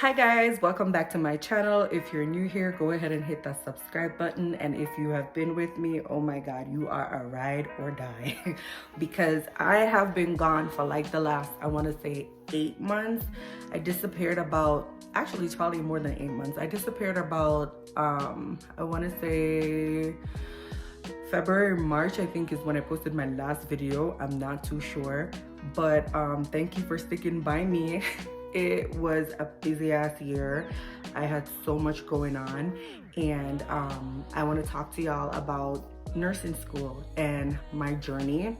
Hi guys, welcome back to my channel. If you're new here, go ahead and hit that subscribe button, and if you have been with me, oh my god, you are a ride or die because I have been gone for like the last, I want to say 8 months. I disappeared about, actually it's probably more than 8 months. I disappeared about I want to say February, March, I think is when I posted my last video. I'm not too sure, but thank you for sticking by me. It was a busy ass year. I had so much going on, and I want to talk to y'all about nursing school and my journey.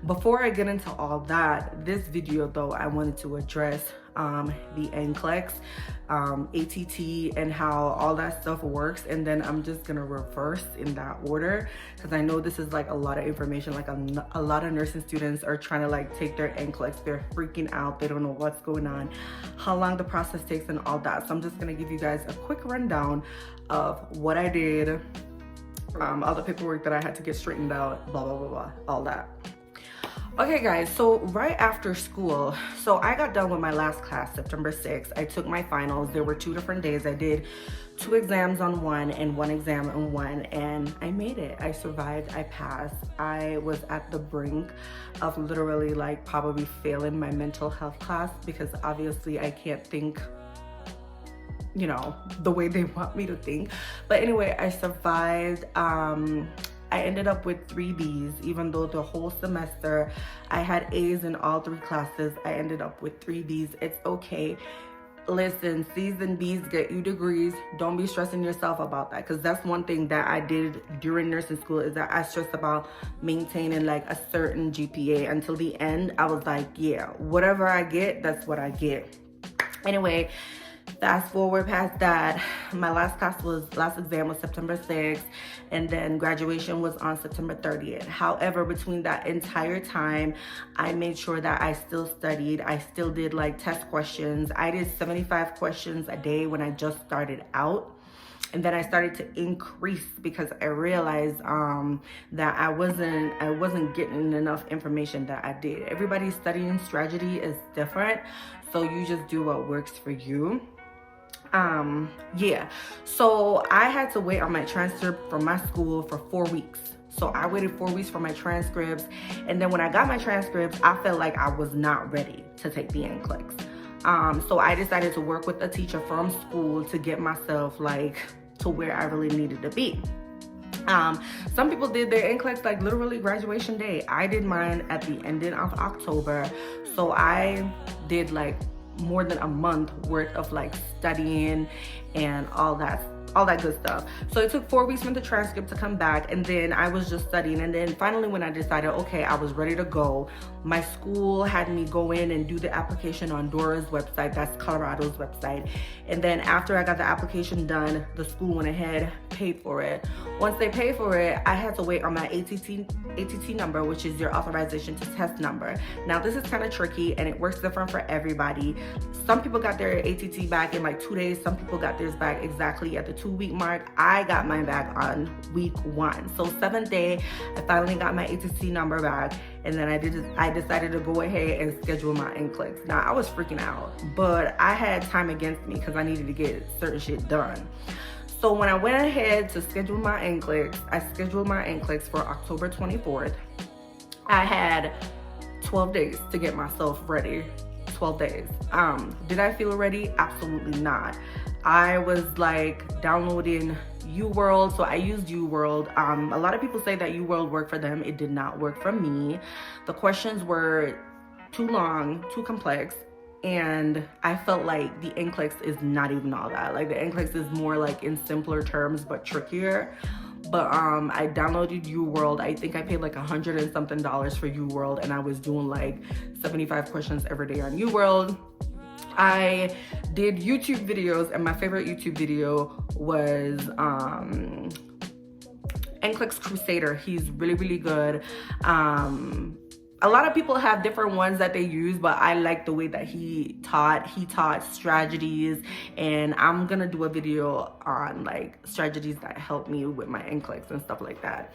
Before I get into all that, this video though, I wanted to address the Nclex, ATT, and how all that stuff works, and then I'm just gonna reverse in that order because I know this is like a lot of information. Like a lot of nursing students are trying to like take their Nclex. They're freaking out. They don't know what's going on, how long the process takes, and all that. So I'm just gonna give you guys a quick rundown of what I did, all the paperwork that I had to get straightened out, blah blah blah blah, all that. Okay guys, so right after school, so I got done with my last class September 6th. I took my finals. There were 2 different days. I did 2 exams on one and 1 exam on one, and I made it. I survived. I passed. I was at the brink of literally like probably failing my mental health class because obviously I can't think, you know, the way they want me to think. But anyway, I survived. I ended up with 3 B's, even though the whole semester I had A's in all 3 classes. I ended up with 3 B's. It's okay. Listen, C's and B's get you degrees. Don't be stressing yourself about that, because that's one thing that I did during nursing school, is that I stressed about maintaining like a certain GPA. Until the end, I was like, yeah, whatever I get, that's what I get. Anyway, fast forward past that, my last exam was September 6th, and then graduation was on September 30th. However, between that entire time, I made sure that I still studied. I still did like test questions. I did 75 questions a day when I just started out. And then I started to increase because I realized that I wasn't getting enough information that I did. Everybody's studying strategy is different, so you just do what works for you. Yeah, so I had to wait on my transcript from my school for 4 weeks. So I waited 4 weeks for my transcripts, and then when I got my transcripts, I felt like I was not ready to take the Nclex. So I decided to work with a teacher from school to get myself like to where I really needed to be. Some people did their Nclex like literally graduation day. I did mine at the ending of October. So I did like more than a month worth of like studying and all that good stuff. So it took 4 weeks for the transcript to come back, and then I was just studying. And then finally, when I decided, okay, I was ready to go, my school had me go in and do the application on Dora's website. That's Colorado's website. And then after I got the application done, the school went ahead, paid for it. Once they paid for it, I had to wait on my ATT number, which is your authorization to test number. Now this is kind of tricky, and it works different for everybody. Some people got their ATT back in like 2 days. Some people got theirs back exactly at the 2-week mark. I got mine back on week 1. So 7th day, I finally got my ATT number back, and then I decided to go ahead and schedule my Nclex. Now I was freaking out, but I had time against me because I needed to get certain shit done. So when I went ahead to schedule my Nclex, I scheduled my Nclex for October 24th. I had 12 days to get myself ready. 12 days. Did I feel ready? Absolutely not. I was like downloading Uworld. So I used Uworld. A lot of people say that Uworld worked for them. It did not work for me. The questions were too long, too complex, and I felt like the Nclex is not even all that. Like the Nclex is more like in simpler terms but trickier. But I downloaded Uworld. I think I paid like $100 and something for Uworld, and I was doing like 75 questions every day on Uworld. I did YouTube videos, and my favorite YouTube video was Nclex Crusader. He's really good. A lot of people have different ones that they use, but I like the way that he taught strategies, and I'm gonna do a video on like strategies that help me with my Nclex and stuff like that.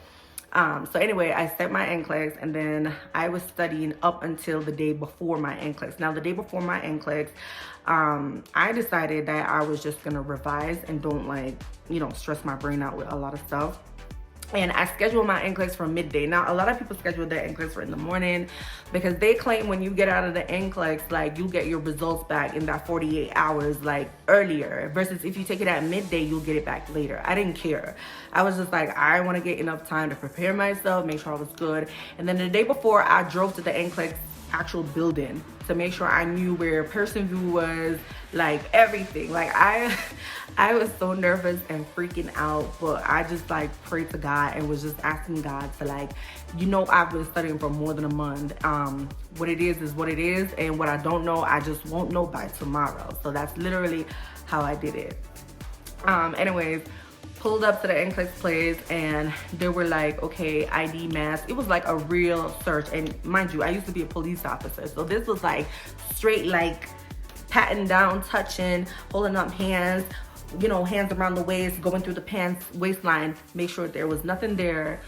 So anyway, I set my Nclex, and then I was studying up until the day before my Nclex. Now, the day before my Nclex, I decided that I was just gonna revise and don't like, stress my brain out with a lot of stuff. And I scheduled my Nclex for midday. Now, a lot of people schedule their Nclex for in the morning because they claim when you get out of the Nclex, like, you get your results back in that 48 hours, like, earlier. Versus if you take it at midday, you'll get it back later. I didn't care. I was just like, I want to get enough time to prepare myself, make sure I was good. And then the day before, I drove to the Nclex actual building to make sure I knew where PearsonVue was, like everything. Like I was so nervous and freaking out, but I just like prayed to God and was just asking God to like, I've been studying for more than a month. What it is what it is, and what I don't know, I just won't know by tomorrow. So that's literally how I did it. Anyways, pulled up to the Nclex place, and they were like, okay, ID, mask. It was like a real search. And mind you, I used to be a police officer, so this was like straight, like patting down, touching, holding up hands, hands around the waist, going through the pants waistline, make sure there was nothing there.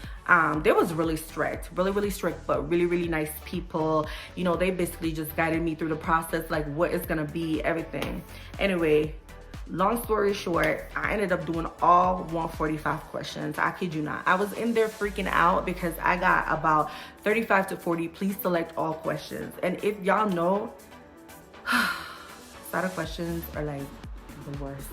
They was really strict, really strict, but really nice people. They basically just guided me through the process, like what it's gonna be, everything. Anyway, long story short, I ended up doing all 145 questions. I kid you not. I was in there freaking out because I got about 35 to 40 please select all questions. And if y'all know, SATA questions are like the worst.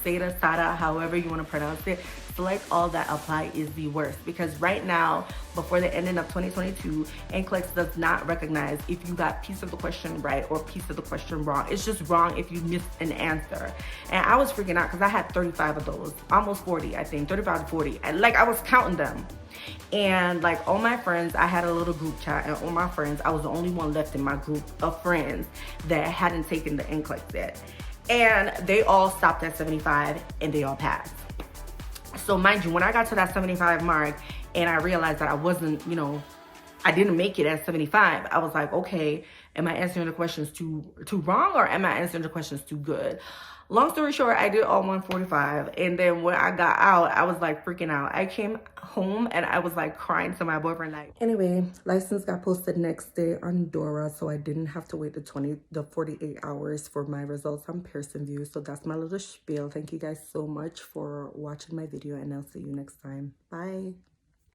SATA, however you want to pronounce it, select all that apply is the worst, because right now, before the ending of 2022, Nclex does not recognize if you got piece of the question right or piece of the question wrong. It's just wrong if you missed an answer. And I was freaking out because I had 35 of those, almost 40, I think, 35 to 40. And like I was counting them. And like all my friends, I had a little group chat, and all my friends, I was the only one left in my group of friends that hadn't taken the Nclex yet. And they all stopped at 75 and they all passed. So mind you, when I got to that 75 mark and I realized that I wasn't, I didn't make it at 75, I was like, okay, am I answering the questions too wrong, or am I answering the questions too good? Long story short, I did all 145, and then when I got out, I was like freaking out. I came home and I was like crying to my boyfriend. Like, anyway, license got posted next day on Dora, so I didn't have to wait the 48 hours for my results on PearsonVue. So that's my little spiel. Thank you guys so much for watching my video, and I'll see you next time. Bye.